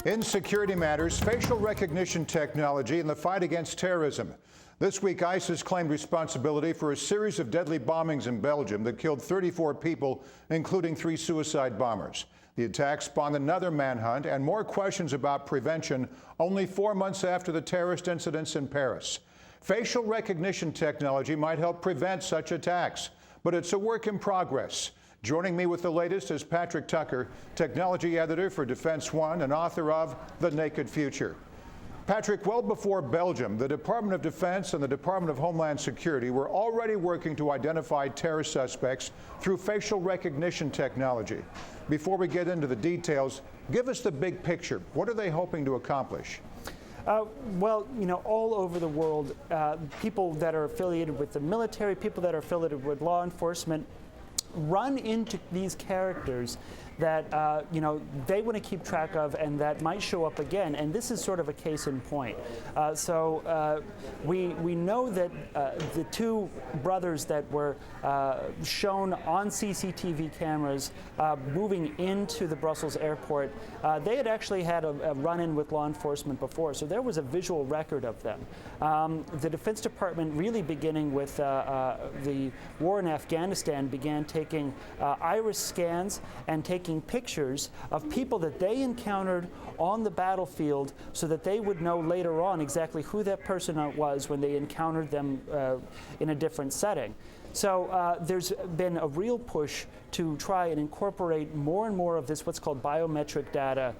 In security matters, facial recognition technology in the fight against terrorism. This week, ISIS claimed responsibility for a series of deadly bombings in Belgium that killed 34 people, including 3 suicide bombers. The attack spawned another manhunt and more questions about prevention only 4 months after the terrorist incidents in Paris. Facial recognition technology might help prevent such attacks, but it's a work in progress. Joining me with the latest is Patrick Tucker, technology editor for Defense One and author of The Naked Future. Patrick, well before Belgium, the Department of Defense and the Department of Homeland Security were already working to identify terror suspects through facial recognition technology. Before we get into the details, give us the big picture. What are they hoping to accomplish? Well, you know, all over the world, people that are affiliated with the military, people that are affiliated with law enforcement, run into these characters that they want to keep track of and that might show up again, and this is sort of a case in point. We know that the 2 brothers that were shown on CCTV cameras moving into the Brussels airport, they had actually had a run-in with law enforcement before, so there was a visual record of them. The Defense Department, really beginning with the war in Afghanistan, began taking iris scans and taking pictures of people that they encountered on the battlefield so that they would know later on exactly who that person was when they encountered them in a different setting. So there's been a real push to try and incorporate more and more of this, what's called biometric data,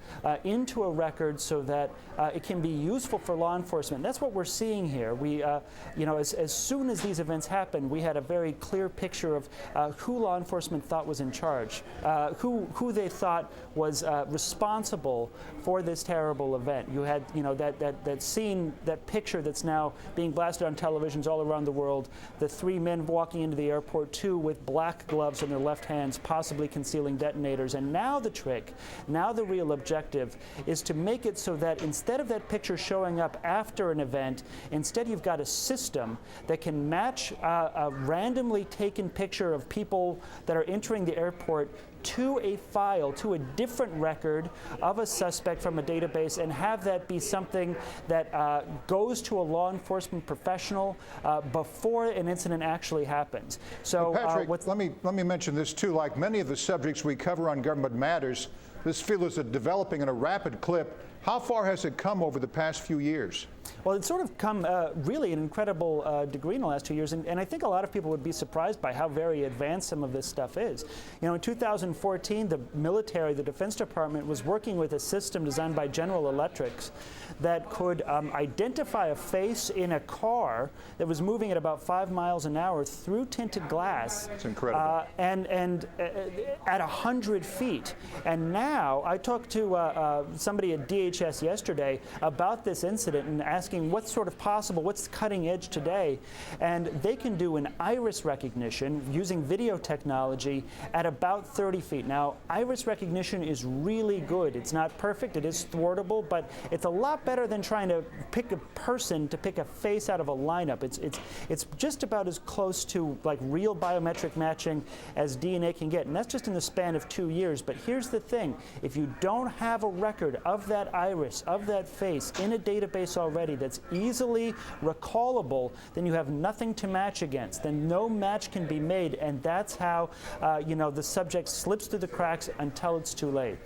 into a record so that it can be useful for law enforcement. That's what we're seeing here. We, as soon as these events happened, we had a very clear picture of who law enforcement thought was in charge, who they thought was responsible for this terrible event. You had, that scene, that picture that's now being blasted on televisions all around the world, the 3 men walking into the airport, 2 with black gloves on their left hands, possibly concealing detonators. And now the trick, now the real objective, is to make it so that instead of that picture showing up after an event, instead you've got a system that can match a randomly taken picture of people that are entering the airport to a file, to a different record of a suspect from a database, and have that be something that goes to a law enforcement professional before an incident actually happens. So, Patrick, let me mention this too. Like many of the subjects we cover on Government Matters, this field is developing at a rapid clip. How far has it come over the past few years? Well, it's sort of come really an incredible degree in the last 2 years, and I think a lot of people would be surprised by how very advanced some of this stuff is. You know, in 2014, the military, the Defense Department, was working with a system designed by General Electric that could identify a face in a car that was moving at about 5 miles an hour through tinted glass. It's incredible. And at 100 feet. And now, I talked to somebody at DHS yesterday about this incident and asking what's sort of possible, what's cutting edge today, and they can do an iris recognition using video technology at about 30 feet. Now, iris recognition is really good. It's not perfect, it is thwartable, but it's a lot better than trying to pick a person to pick a face out of a lineup. It's just about as close to like real biometric matching as DNA can get, and that's just in the span of 2 years. But here's the thing, if you don't have a record of that iris, of that face in a database already that's easily recallable, then you have nothing to match against. Then no match can be made, and that's how the subject slips through the cracks until it's too late.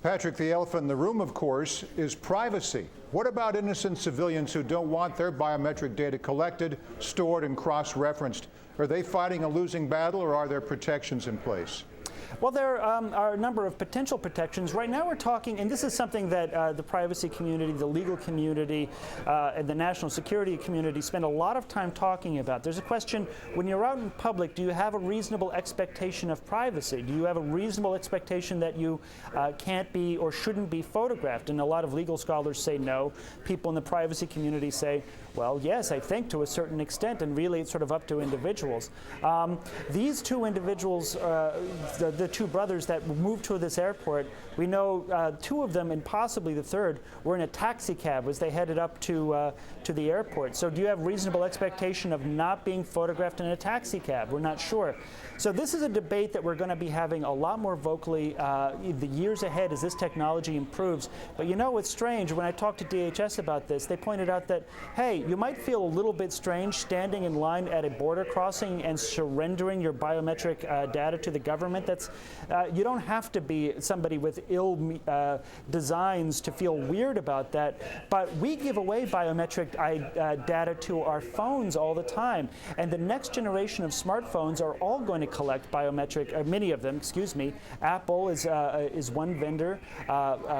Patrick, the elephant in the room, of course, is privacy. What about innocent civilians who don't want their biometric data collected, stored, and cross-referenced? Are they fighting a losing battle, or are there protections in place? Well, there are a number of potential protections. Right now we're talking, and this is something that the privacy community, the legal community, and the national security community spend a lot of time talking about. There's a question, when you're out in public, do you have a reasonable expectation of privacy? Do you have a reasonable expectation that you can't be or shouldn't be photographed? And a lot of legal scholars say no. People in the privacy community say, well, yes, I think to a certain extent, and really it's sort of up to individuals. These 2 individuals, the two brothers that moved to this airport, we know two of them, and possibly the third, were in a taxi cab as they headed up to the airport. So do you have reasonable expectation of not being photographed in a taxi cab? We're not sure. So this is a debate that we're going to be having a lot more vocally the years ahead as this technology improves. But you know what's strange? When I talked to DHS about this, they pointed out that, hey, you might feel a little bit strange standing in line at a border crossing and surrendering your biometric data to the government. That's you don't have to be somebody with ill designs to feel weird about that. But we give away biometric data to our phones all the time, and the next generation of smartphones are all going to collect biometric, many of them, excuse me. Apple is one vendor,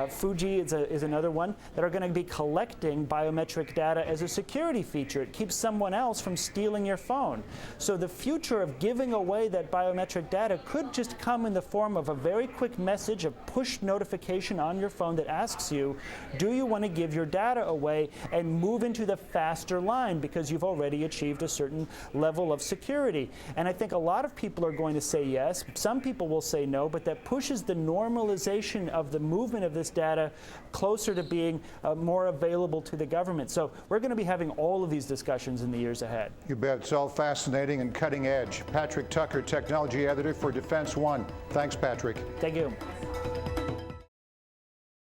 Fuji is another one, that are going to be collecting biometric data as a security feature. It keeps someone else from stealing your phone. So the future of giving away that biometric data could just come in the form of a very quick message, a push notification on your phone that asks you, do you want to give your data away and move into the faster line because you've already achieved a certain level of security. And I think a lot of people are going to say yes. Some people will say no, but that pushes the normalization of the movement of this data closer to being more available to the government. So we're going to be having all of these discussions in the years ahead. You bet. It's all fascinating and cutting edge. Patrick Tucker, technology editor for Defense One. Thanks, Patrick. Thank you.